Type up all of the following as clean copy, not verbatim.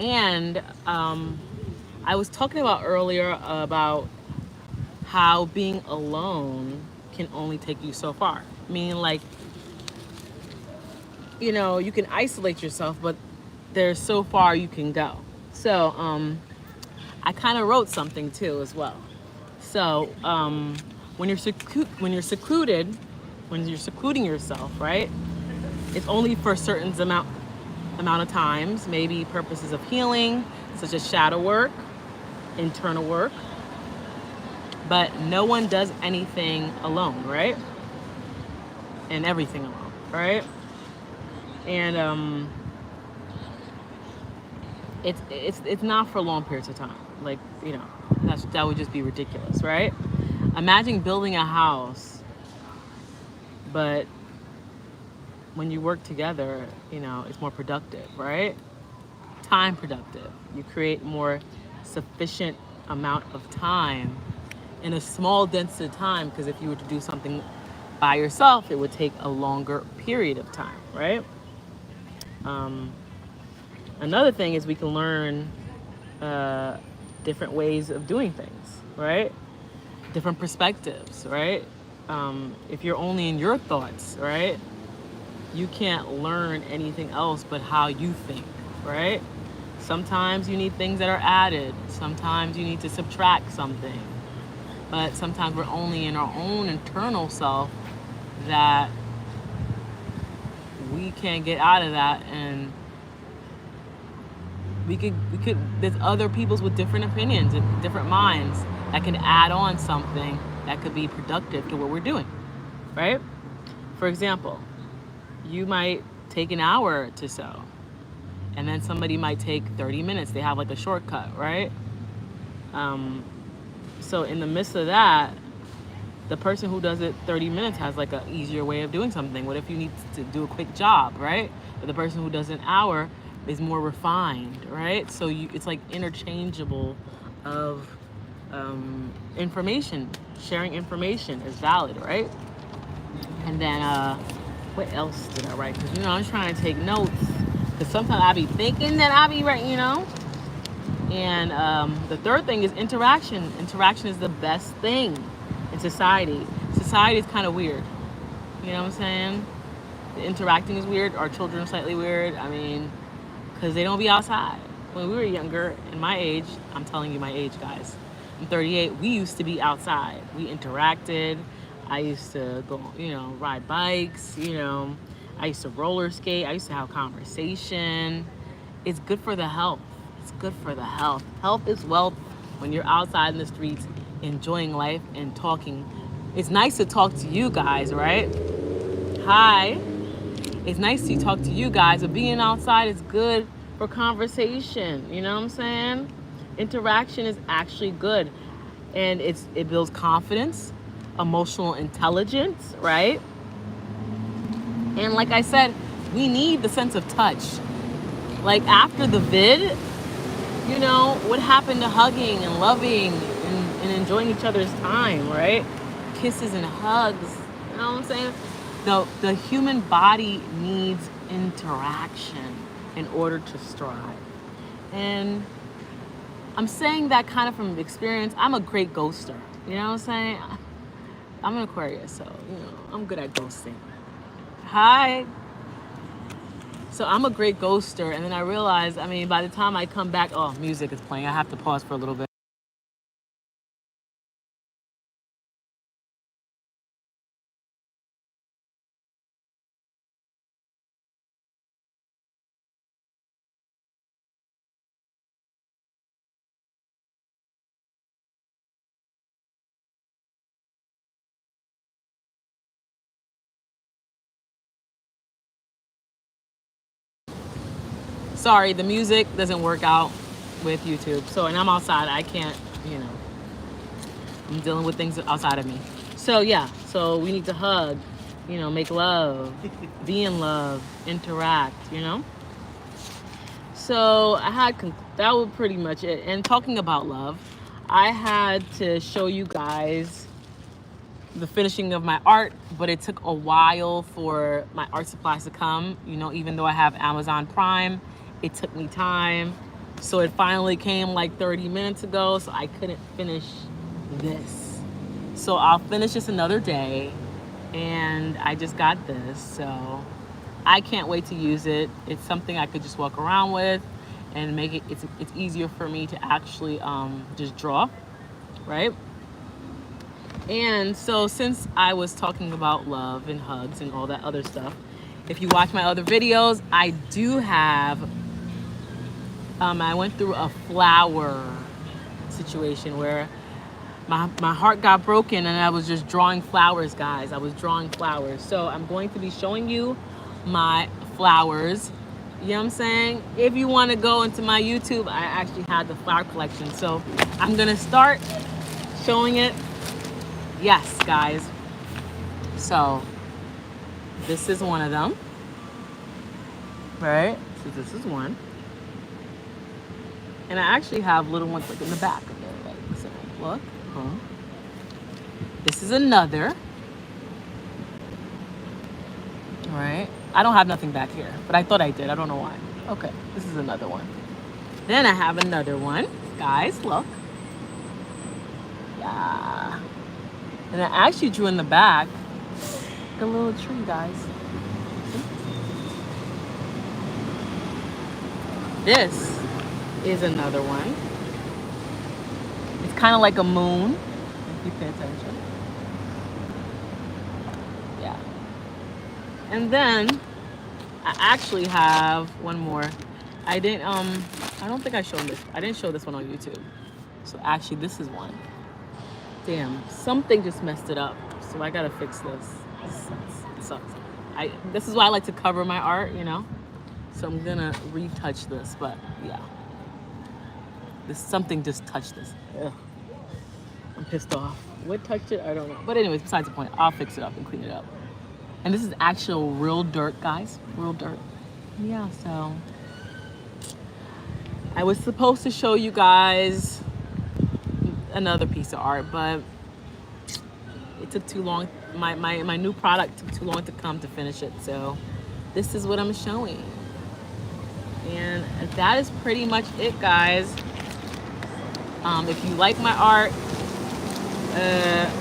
And I was talking about earlier about how being alone can only take you so far. Meaning, like, you can isolate yourself, but there's so far you can go. So, I kind of wrote something too as well. So, when you're secluded, when you're secluding yourself, right? It's only for a certain amount of times, maybe purposes of healing, such as shadow work, internal work, but no one does anything alone, right? And everything alone, right? And it's not for long periods of time. Like, that would just be ridiculous, right? Imagine building a house, but when you work together, it's more productive, right? Time productive. You create more sufficient amount of time in a small density of time, because if you were to do something by yourself, it would take a longer period of time, right? Um, Another thing is we can learn uh, different ways of doing things, right? Different perspectives, right? If you're only in your thoughts, right, you can't learn anything else but how you think, right? Sometimes you need things that are added. Sometimes you need to subtract something. But sometimes we're only in our own internal self that we can't get out of that, and we could there's other peoples with different opinions and different minds that can add on something that could be productive to what we're doing, right? For example, you might take an hour to sew, and then somebody might take 30 minutes. They have like a shortcut, right? um, so in the midst of that, the person who does it 30 minutes has like an easier way of doing something. What if you need to do a quick job, right? But the person who does an hour is more refined, right? So it's like interchangeable of information. Sharing information is valid, right? And then what else did I write? Because I'm trying to take notes. Because sometimes I be thinking that I be right, And the third thing is interaction. Interaction is the best thing in society. Society is kind of weird. You know what I'm saying? The interacting is weird. Our children are slightly weird. I mean, because they don't be outside. When we were younger, in my age, I'm telling you my age, guys. I'm 38. We used to be outside. We interacted. I used to go, ride bikes. I used to roller skate. I used to have conversation. It's good for the health. It's good for the health. Health is wealth when you're outside in the streets enjoying life and talking. It's nice to talk to you guys, right? Hi. It's nice to talk to you guys, but being outside is good for conversation. You know what I'm saying? Interaction is actually good. And it builds confidence, emotional intelligence, right? And like I said, we need the sense of touch. Like after the vid, what happened to hugging and loving and enjoying each other's time, right? Kisses and hugs. You know what I'm saying? The human body needs interaction in order to strive. And I'm saying that kind of from experience. I'm a great ghoster. You know what I'm saying? I'm an Aquarius, so, I'm good at ghosting. Hi. So I'm a great ghoster, and then I realized, by the time I come back, oh, music is playing. I have to pause for a little bit. Sorry, the music doesn't work out with YouTube. So, and I'm outside. I can't, I'm dealing with things outside of me. So, yeah. So we need to hug, make love, be in love, interact. So that was pretty much it. And talking about love, I had to show you guys the finishing of my art, but it took a while for my art supplies to come. Even though I have Amazon Prime, it took me time. So it finally came like 30 minutes ago, so I couldn't finish this. So I'll finish this another day, and I just got this, so I can't wait to use it. It's something I could just walk around with and make it, it's easier for me to actually just draw, right? And so since I was talking about love and hugs and all that other stuff, if you watch my other videos, I do have, I went through a flower situation where my heart got broken and I was just drawing flowers, guys. I was drawing flowers. So I'm going to be showing you my flowers. You know what I'm saying? If you want to go into my YouTube, I actually had the flower collection. So I'm going to start showing it. Yes, guys. So this is one of them. Right? So this is one. And I actually have little ones like in the back of it. Like, so look. This is another. All right. I don't have nothing back here, but I thought I did. I don't know why. Okay. This is another one. Then I have another one. Guys, look. Yeah. And I actually drew in the back like a little tree, guys. This is another one. It's kind of like a moon, if you pay attention. Yeah. And then I actually have one more. I don't think I showed this. I didn't show this one on YouTube. So actually this is one. Damn, something just messed it up. So I gotta fix this. It sucks. This is why I like to cover my art, you know? So I'm gonna retouch this, but yeah. Something just touched this. Ugh. I'm pissed off. What touched it? I don't know. But anyways, besides the point, I'll fix it up and clean it up. And this is actual real dirt, guys. Real dirt. Yeah, so I was supposed to show you guys another piece of art, but it took too long. My new product took too long to come to finish it. So this is what I'm showing. And that is pretty much it, guys. If you like my art,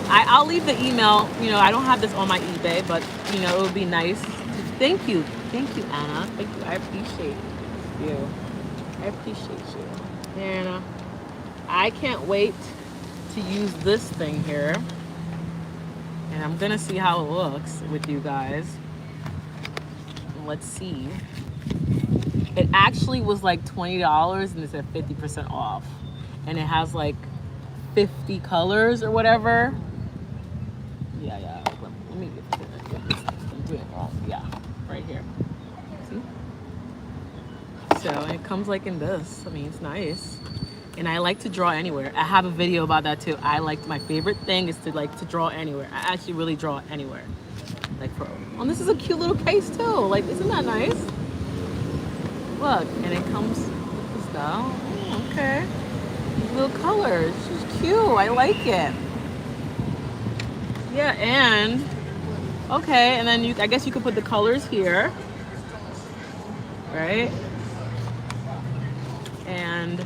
I'll leave the email. You know, I don't have this on my eBay, but you know, it would be nice. Thank you, Anna. Thank you. I appreciate you. I appreciate you. And I can't wait to use this thing here. And I'm gonna see how it looks with you guys. Let's see. It actually was like $20 and it's at 50% off. And it has like 50 colors or whatever. Yeah. Let me get this. I'm doing it wrong. Yeah, right here. See? So it comes like in this. I mean, it's nice. And I like to draw anywhere. I have a video about that too. My favorite thing is to draw anywhere. I actually really draw anywhere. Like and this is a cute little case too. Like, isn't that nice? Look, and it comes with this style. Oh, okay. These little colors. She's cute. I like it. Yeah, and okay, and then I guess you could put the colors here. Right? And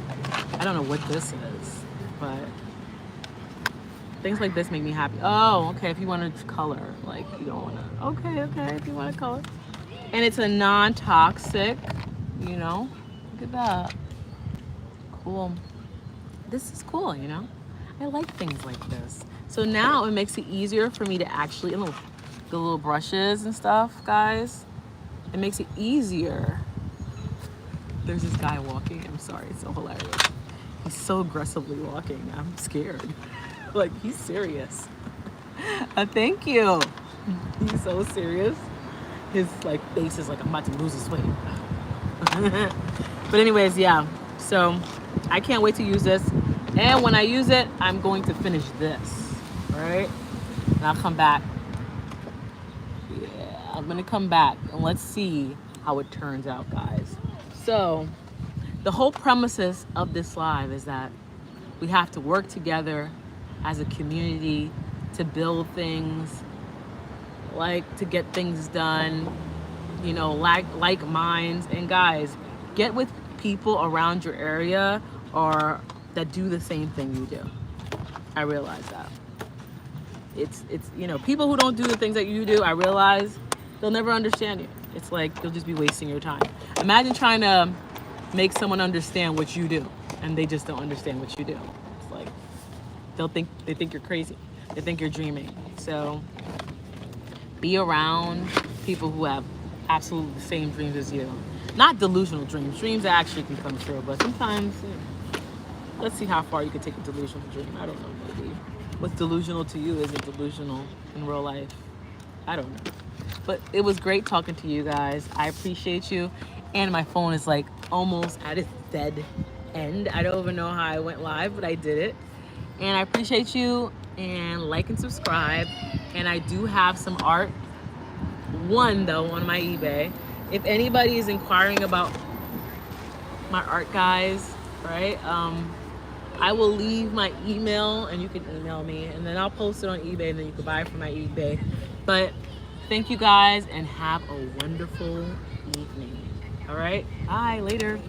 I don't know what this is, but things like this make me happy. Oh, okay, if you want to color, like you don't want to. Okay, if you want to color. And it's a non-toxic, you know. Look at that. Cool. This is cool, you know. I like things like this. So now it makes it easier for me to actually, the little brushes and stuff, guys. It makes it easier. There's this guy walking. I'm sorry, it's so hilarious. He's so aggressively walking. I'm scared. Like, he's serious. Thank you. He's so serious. His like face is like, I'm about to lose this weight. But anyways, yeah. So I can't wait to use this. And when I use it, I'm going to finish this. All right? And I'll come back. Yeah, I'm going to come back and let's see how it turns out, guys. So the whole premises of this live is that we have to work together as a community to build things, like to get things done, you know, like minds. And guys, get with people around your area are that do the same thing you do. I realize that. It's you know, people who don't do the things that you do, I realize they'll never understand you. It's like you'll just be wasting your time. Imagine trying to make someone understand what you do and they just don't understand what you do. It's like they think you're crazy. They think you're dreaming. So be around people who have absolutely the same dreams as you. Not delusional dreams that actually can come true, but sometimes, you know, let's see how far you can take a delusional dream. I don't know, maybe what's delusional to you isn't delusional in real life. I don't know. But it was great talking to you guys. I appreciate you. And my phone is like almost at its dead end. I don't even know how I went live, but I did it. And I appreciate you. And like and subscribe. And I do have some art. One though on my eBay. If anybody is inquiring about my art, guys, right? I will leave my email and you can email me, and then I'll post it on eBay, and then you can buy it from my eBay. But thank you guys and have a wonderful evening. All right, bye, later.